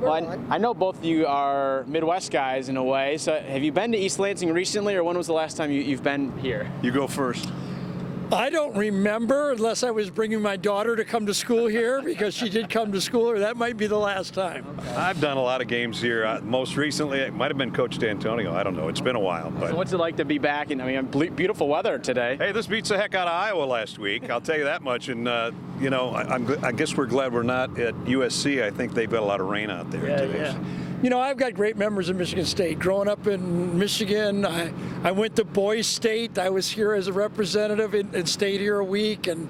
Well, I know both of you are Midwest guys in a way. So have you been to East Lansing recently, or when was the last time you've been here? You go first. I don't remember unless I was bringing my daughter to come to school here because she did come to school, or that might be the last time. Okay. I've done a lot of games here. Most recently, it might have been Coach D'Antonio. I don't know. It's been a while. But. So what's it like to be back? And I mean, beautiful weather today. Hey, this beats the heck out of Iowa last week. I'll tell you that much. And you know, I guess we're glad we're not at USC. I think they've got a lot of rain out there today. Yeah. You know, I've got great memories of Michigan State. Growing up in Michigan, I went to Boys State. I was here as a representative and stayed here a week, and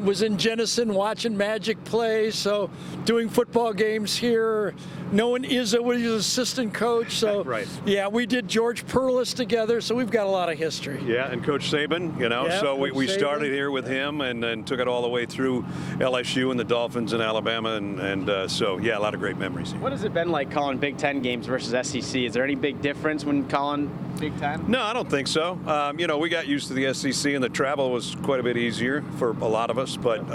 was in Jenison watching Magic play. So doing football games here, knowing Izzo was his assistant coach. So right. Yeah, we did George Perlis together. So we've got a lot of history. Yeah, and Coach Saban, you know, so we started here with him and then took it all the way through LSU and the Dolphins in Alabama. And so, yeah, a lot of great memories here. What has it been like calling Big Ten games versus SEC? Is there any big difference when calling Big Ten? No, I don't think so. You know, we got used to the SEC, and the travel was quite a bit easier for a lot of us. But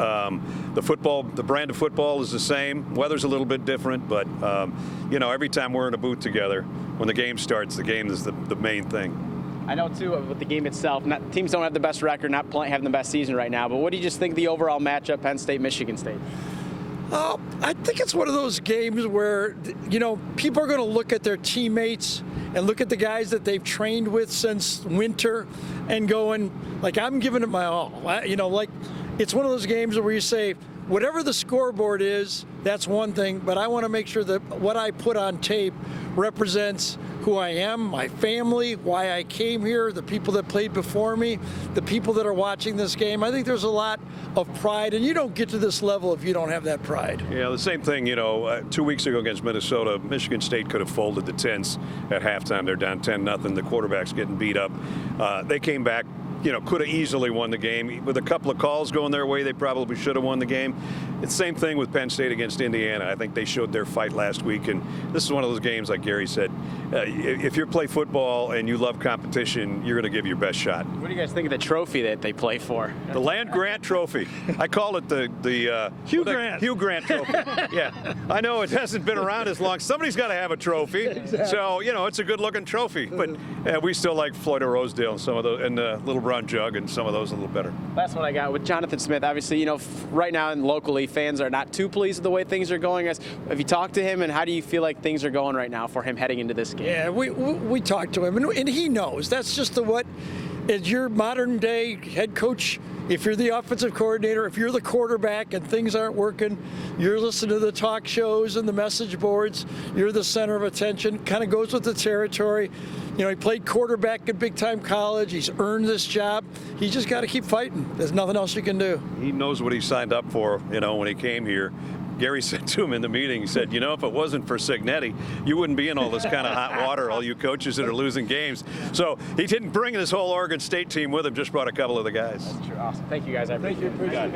the brand of football is the same. Weather's a little bit different, but you know, every time we're in a booth together, when the game starts, the game is the main thing. I know, too, with the game itself, teams don't have the best record, not having the best season right now, but what do you just think of the overall matchup, Penn State, Michigan State? I think it's one of those games where, you know, people are going to look at their teammates and look at the guys that they've trained with since winter and going, like, I'm giving it my all. You know, like, it's one of those games where you say, whatever the scoreboard is, that's one thing, but I want to make sure that what I put on tape represents who I am, my family, why I came here, the people that played before me, the people that are watching this game. I think there's a lot of pride, and you don't get to this level if you don't have that pride. Yeah, the same thing, you know, 2 weeks ago against Minnesota, Michigan State could have folded the Tents at halftime. They're down 10-0. The quarterback's getting beat up. They came back. You know, could have easily won the game. With a couple of calls going their way, they probably should have won the game. It's the same thing with Penn State against Indiana. I think they showed their fight last week, and this is one of those games, like Gary said, if you play football and you love competition, you're going to give your best shot. What do you guys think of the trophy that they play for? The Land Grant Trophy. I call it the Hugh Grant. Hugh Grant Trophy. Yeah, I know it hasn't been around as long. Somebody's got to have a trophy. Exactly. So, you know, it's a good-looking trophy. But we still like Floyd of Rosedale and some of those, and the Little Brown Jug, and some of those a little better. Last one I got with Jonathan Smith. Obviously, you know, right now and locally, fans are not too pleased with the way things are going. Have you talked to him, and how do you feel like things are going right now for him heading into this game? Yeah, we talked to him, and he knows. That's just as your modern day head coach. If you're the offensive coordinator, if you're the quarterback and things aren't working, you're listening to the talk shows and the message boards, you're the center of attention. Kind of goes with the territory. You know, he played quarterback at big-time college. He's earned this job. He's just got to keep fighting. There's nothing else you can do. He knows what he signed up for, you know, when he came here. Gary said to him in the meeting, he said, you know, if it wasn't for Cignetti, you wouldn't be in all this kind of hot water, all you coaches that are losing games. So he didn't bring his whole Oregon State team with him, just brought a couple of the guys. That's true. Awesome. Thank you, guys. I appreciate it.